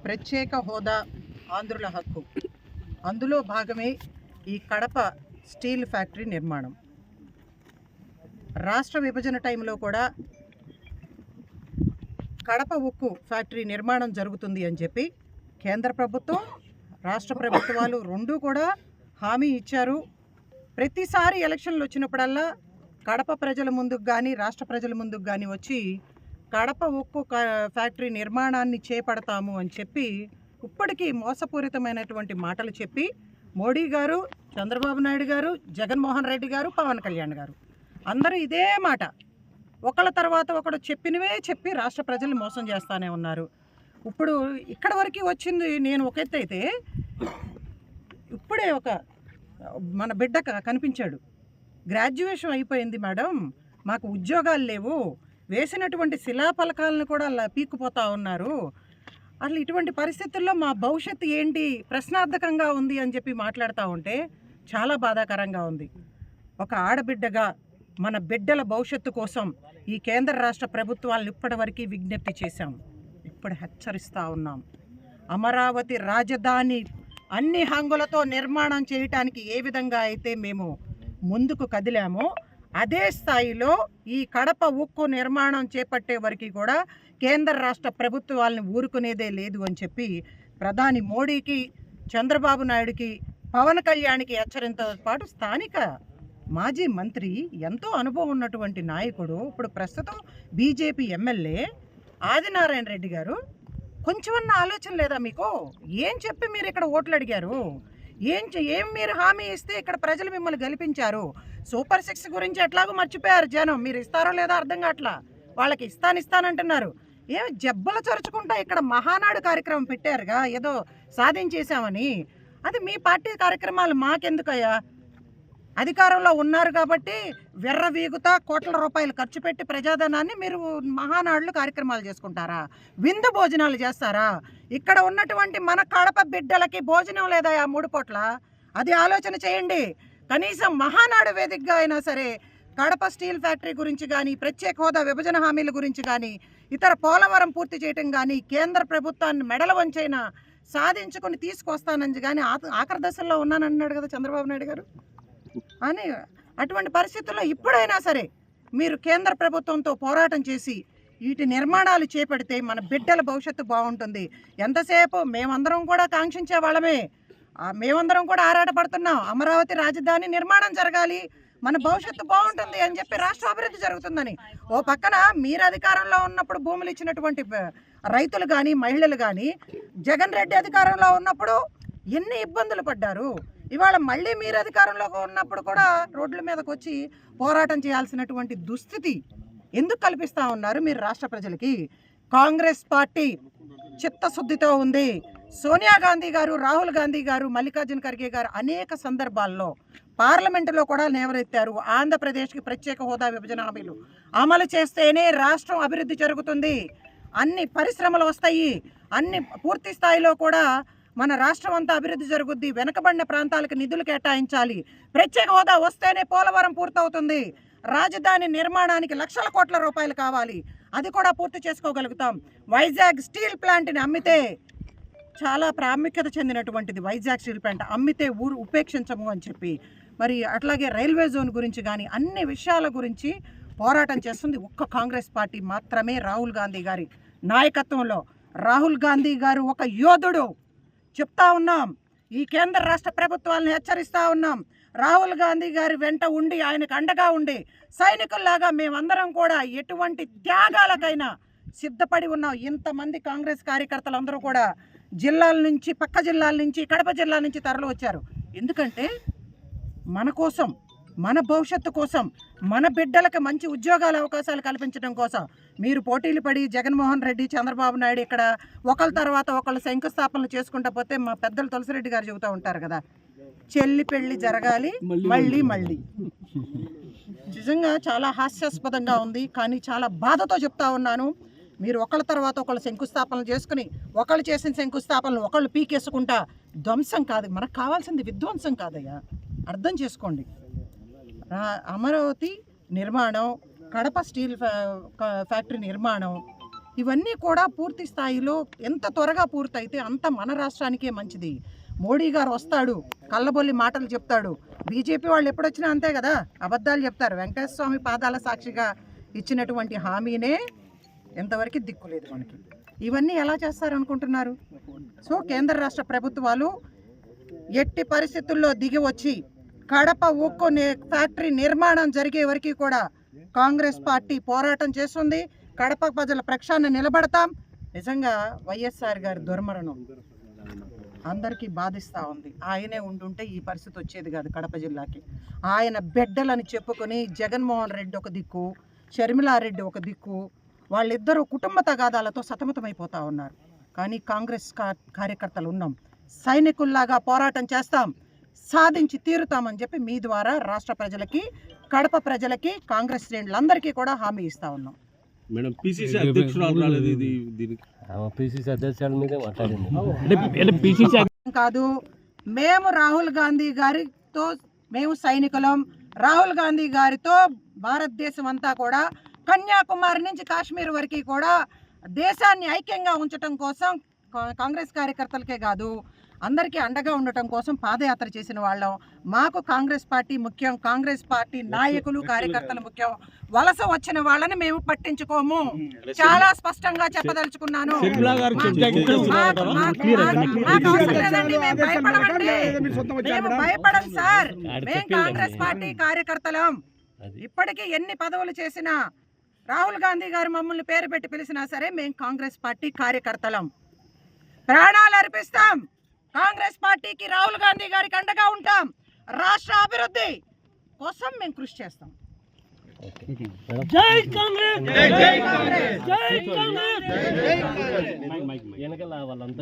ప్రత్యేక హోదా ఆంధ్రుల హక్కు. అందులో భాగమే ఈ కడప స్టీల్ ఫ్యాక్టరీ నిర్మాణం. రాష్ట్ర విభజన టైంలో కూడా కడప ఉక్కు ఫ్యాక్టరీ నిర్మాణం జరుగుతుంది అని చెప్పి కేంద్ర ప్రభుత్వం, రాష్ట్ర ప్రభుత్వాలు రెండూ కూడా హామీ ఇచ్చారు. ప్రతిసారి ఎలక్షన్లు వచ్చినప్పుడల్లా కడప ప్రజల ముందుకు కానీ రాష్ట్ర ప్రజల ముందుకు కానీ వచ్చి కడప ఉక్కు ఫ్యాక్టరీ నిర్మాణాన్ని చేపడతాము అని చెప్పి ఇప్పటికీ మోసపూరితమైనటువంటి మాటలు చెప్పి మోడీ గారు, చంద్రబాబు నాయుడు గారు, జగన్మోహన్ రెడ్డి గారు, పవన్ కళ్యాణ్ గారు అందరూ ఇదే మాట ఒకళ్ళ తర్వాత ఒకడు చెప్పినవే చెప్పి రాష్ట్ర ప్రజల్ని మోసం చేస్తూనే ఉన్నారు. ఇప్పుడు ఇక్కడ వరకు వచ్చింది నేను ఒక ఎత్తు అయితే, ఇప్పుడే ఒక మన బిడ్డ కనిపించాడు. గ్రాడ్యుయేషన్ అయిపోయింది మేడం, మాకు ఉద్యోగాలు లేవు, వేసినటువంటి శిలాఫలకాలను కూడా పీక్కుపోతూ ఉన్నారు, అసలు ఇటువంటి పరిస్థితుల్లో మా భవిష్యత్తు ఏంటి ప్రశ్నార్థకంగా ఉంది అని చెప్పి మాట్లాడుతూ ఉంటే చాలా బాధాకరంగా ఉంది. ఒక ఆడబిడ్డగా మన బిడ్డల భవిష్యత్తు కోసం ఈ కేంద్ర రాష్ట్ర ప్రభుత్వాలను ఇప్పటివరకు విజ్ఞప్తి చేశాం, ఇప్పుడు హెచ్చరిస్తూ ఉన్నాం. అమరావతి రాజధాని అన్ని హంగులతో నిర్మాణం చేయటానికి ఏ విధంగా అయితే మేము ముందుకు కదిలామో అదే స్థాయిలో ఈ కడప ఉక్కు నిర్మాణం చేపట్టే వరకు కూడా కేంద్ర రాష్ట్ర ప్రభుత్వాలను ఊరుకునేదే లేదు అని చెప్పి ప్రధాని మోడీకి, చంద్రబాబు నాయుడికి, పవన్ కళ్యాణ్కి హెచ్చరించతో పాటు స్థానిక మాజీ మంత్రి, ఎంతో అనుభవం ఉన్నటువంటి నాయకుడు, ఇప్పుడు ప్రస్తుతం బీజేపీ ఎమ్మెల్యే ఆదినారాయణ రెడ్డి గారు, కొంచెమన్నా ఆలోచన లేదా మీకు? ఏం చెప్పి మీరు ఇక్కడ ఓట్లు అడిగారు? ఏం మీరు హామీ ఇస్తే ఇక్కడ ప్రజలు మిమ్మల్ని గెలిపించారు? సూపర్ 6 గురించి ఎట్లాగో మర్చిపోయారు జనం. మీరు ఇస్తారో లేదో అర్థం కావట్లా. వాళ్ళకి ఇస్తానంటున్నారు. ఏమి జబ్బలు చరుచుకుంటా ఇక్కడ మహానాడు కార్యక్రమం పెట్టారుగా, ఏదో సాధించేశామని. అది మీ పార్టీ కార్యక్రమాలు మాకెందుకయ్యా? అధికారంలో ఉన్నారు కాబట్టి వెర్రవీగుతా కోట్ల రూపాయలు ఖర్చు పెట్టి ప్రజాధనాన్ని మీరు మహానాడులు కార్యక్రమాలు చేసుకుంటారా? విందు భోజనాలు చేస్తారా? ఇక్కడ ఉన్నటువంటి మన కడప బిడ్డలకి భోజనం లేదా 3 పూట్ల? అది ఆలోచన చేయండి. కనీసం మహానాడు వేదికగా అయినా సరే కడప స్టీల్ ఫ్యాక్టరీ గురించి కానీ, ప్రత్యేక హోదా విభజన హామీల గురించి కానీ, ఇతర పోలవరం పూర్తి చేయటం కానీ, కేంద్ర ప్రభుత్వాన్ని మెడల వంచైనా సాధించుకొని తీసుకొస్తానని కానీ ఆఖరి దశల్లో ఉన్నానన్నాడు కదా చంద్రబాబు నాయుడు గారు అని. అటువంటి పరిస్థితుల్లో ఇప్పుడైనా సరే మీరు కేంద్ర ప్రభుత్వంతో పోరాటం చేసి వీటి నిర్మాణాలు చేపడితే మన బిడ్డల భవిష్యత్తు బాగుంటుంది. ఎంతసేపు మేమందరం కూడా కాంక్షించే వాళ్ళమే, మేమందరం కూడా ఆరాటపడుతున్నాం, అమరావతి రాజధాని నిర్మాణం జరగాలి, మన భవిష్యత్తు బాగుంటుంది అని చెప్పి రాష్ట్ర అభివృద్ధి జరుగుతుందని. ఓ పక్కన మీరు అధికారంలో ఉన్నప్పుడు భూములు ఇచ్చినటువంటి రైతులు కానీ, మహిళలు కానీ, జగన్ రెడ్డి అధికారంలో ఉన్నప్పుడు ఎన్ని ఇబ్బందులు పడ్డారు. ఇవాళ మళ్ళీ మీరు అధికారంలో ఉన్నప్పుడు కూడా రోడ్ల మీదకి వచ్చి పోరాటం చేయాల్సినటువంటి దుస్థితి ఎందుకు కల్పిస్తూ ఉన్నారు మీరు రాష్ట్ర ప్రజలకి? కాంగ్రెస్ పార్టీ చిత్తశుద్ధితో ఉంది. సోనియా గాంధీ గారు, రాహుల్ గాంధీ గారు, మల్లికార్జున ఖర్గే గారు అనేక సందర్భాల్లో పార్లమెంటులో కూడా లేవనెత్తారు. ఆంధ్రప్రదేశ్కి ప్రత్యేక హోదా విభజన హామీలు అమలు చేస్తేనే రాష్ట్రం అభివృద్ధి జరుగుతుంది, అన్ని పరిశ్రమలు వస్తాయి, అన్ని పూర్తి స్థాయిలో కూడా మన రాష్ట్రం అంతా అభివృద్ధి జరుగుద్ది, వెనకబడిన ప్రాంతాలకు నిధులు కేటాయించాలి, ప్రత్యేక హోదా వస్తేనే పోలవరం పూర్తవుతుంది, రాజధాని నిర్మాణానికి లక్షల కోట్ల రూపాయలు కావాలి, అది కూడా పూర్తి చేసుకోగలుగుతాం, వైజాగ్ స్టీల్ ప్లాంట్ని అమ్మితే, చాలా ప్రాముఖ్యత చెందినటువంటిది వైజాగ్ స్టీల్ ప్లాంట్, అమ్మితే ఊరు ఉపేక్షించము అని చెప్పి, మరి అట్లాగే రైల్వే జోన్ గురించి కానీ అన్ని విషయాల గురించి పోరాటం చేస్తుంది ఒక్క కాంగ్రెస్ పార్టీ మాత్రమే. రాహుల్ గాంధీ గారి నాయకత్వంలో. రాహుల్ గాంధీ గారు ఒక యోధుడు. చెప్తా ఉన్నాం, ఈ కేంద్ర రాష్ట్ర ప్రభుత్వాలను హెచ్చరిస్తూ ఉన్నాం. రాహుల్ గాంధీ గారి వెంట ఉండి, ఆయనకు అండగా ఉండి, సైనికుల్లాగా మేమందరం కూడా ఎటువంటి త్యాగాలకైనా సిద్ధపడి ఉన్నాం. ఇంతమంది కాంగ్రెస్ కార్యకర్తలందరూ కూడా జిల్లాల నుంచి, పక్క జిల్లాల నుంచి, కడప జిల్లా నుంచి తరలి వచ్చారు. ఎందుకంటే మన కోసం, మన భవిష్యత్తు కోసం, మన బిడ్డలకు మంచి ఉద్యోగాల అవకాశాలు కల్పించడం కోసం మీరు పోటీలు పడి జగన్మోహన్ రెడ్డి, చంద్రబాబు నాయుడు ఇక్కడ ఒకళ్ళ తర్వాత ఒకళ్ళు శంకుస్థాపనలు చేసుకుంటా పోతే మా పెద్దలు తులసిరెడ్డి గారు చెబుతూ ఉంటారు కదా, చెల్లి పెళ్ళి జరగాలి మళ్ళీ మళ్ళీ. నిజంగా చాలా హాస్యాస్పదంగా ఉంది, కానీ చాలా బాధతో చెప్తా ఉన్నాను. మీరు ఒకళ్ళ తర్వాత ఒకళ్ళు శంకుస్థాపనలు చేసుకుని, ఒకళ్ళు చేసిన శంకుస్థాపనలు ఒకళ్ళు పీకేసుకుంటా ధ్వంసం కాదు, మనకు కావాల్సింది విధ్వంసం కాదయ్యా, అర్థం చేసుకోండి. అమరావతి నిర్మాణం, కడప స్టీల్ ఫ్యాక్టరీ నిర్మాణం, ఇవన్నీ కూడా పూర్తి స్థాయిలో ఎంత త్వరగా పూర్తయితే అంత మన రాష్ట్రానికే మంచిది. మోడీ గారు వస్తాడు, కళ్ళబొల్లి మాటలు చెప్తాడు. బీజేపీ వాళ్ళు ఎప్పుడొచ్చినా అంతే కదా, అబద్ధాలు చెప్తారు. వెంకటేశ్వర స్వామి పాదాల సాక్షిగా ఇచ్చినటువంటి హామీనే ఎంతవరకు దిక్కులేదు మనకి. ఇవన్నీ ఎలా చేస్తారనుకుంటున్నారు? సో కేంద్ర రాష్ట్ర ప్రభుత్వాలు ఎట్టి పరిస్థితుల్లో దిగి వచ్చి కడప ఉక్కు ఫ్యాక్టరీ నిర్మాణం జరిగే వరకు కూడా కాంగ్రెస్ పార్టీ పోరాటం చేస్తుంది. కడప ప్రజల పక్షాన నిలబడతాం. నిజంగా వైఎస్ఆర్ గారి దుర్మరణం అందరికీ బాధిస్తూ ఉంది. ఆయనే ఉండుంటే ఈ పరిస్థితి వచ్చేది కాదు కడప జిల్లాకి. ఆయన బిడ్డలని చెప్పుకొని జగన్మోహన్ రెడ్డి ఒక దిక్కు, షర్మిలారెడ్డి ఒక దిక్కు, వాళ్ళిద్దరూ కుటుంబ తగాదాలతో సతమతమైపోతూ ఉన్నారు. కానీ కాంగ్రెస్ కార్యకర్తలు ఉన్నాం, సైనికుల్లాగా పోరాటం చేస్తాం, సాధించి తీరుతామని చెప్పి మీ ద్వారా రాష్ట్ర ప్రజలకి, కడప ప్రజలకి, కాంగ్రెస్ శ్రేణులందరికీ కూడా హామీ ఇస్తూ ఉన్నాం. మేడం పిసిసి అధ్యక్షురాలు రాలేదు, దీనికి పిసిసి అధ్యక్షుల మీదే మాట్లాడింది కాదు. మేము రాహుల్ గాంధీ గారితో, మేము సైనికులం. రాహుల్ గాంధీ గారితో భారతదేశం అంతా కూడా కన్యాకుమారి నుంచి కాశ్మీర్ వరకు కూడా దేశాన్ని ఐక్యంగా ఉంచడం కోసం కాంగ్రెస్ కార్యకర్తలకే కాదు అందరికీ అండగా ఉండటం కోసం పాదయాత్ర చేసిన వాళ్ళం. మాకు కాంగ్రెస్ పార్టీ ముఖ్యం, కాంగ్రెస్ పార్టీ నాయకులు కార్యకర్తలు ముఖ్యం. వలస వచ్చిన వాళ్ళని మేము పట్టించుకోము. చాలా స్పష్టంగా చెప్పదలుచుకున్నాను. మేము భయపడం సార్, మేము కాంగ్రెస్ పార్టీ కార్యకర్తలం. ఇప్పటికీ ఎన్ని పదవులు చేసినా, రాహుల్ గాంధీ గారు మమ్మల్ని పేరు పెట్టి పిలిచినా సరే మేము కాంగ్రెస్ పార్టీ కార్యకర్తలం. ప్రాణాలు అర్పిస్తాం. కాంగ్రెస్ పార్టీకి, రాహుల్ గాంధీ గారికి అండగా ఉంటాం. రాష్ట్ర అభివృద్ధి కోసం మేము కృషి చేస్తాం. జై కాంగ్రెస్, జై కాంగ్రెస్, జై కాంగ్రెస్. వెనకాల వాళ్ళంతా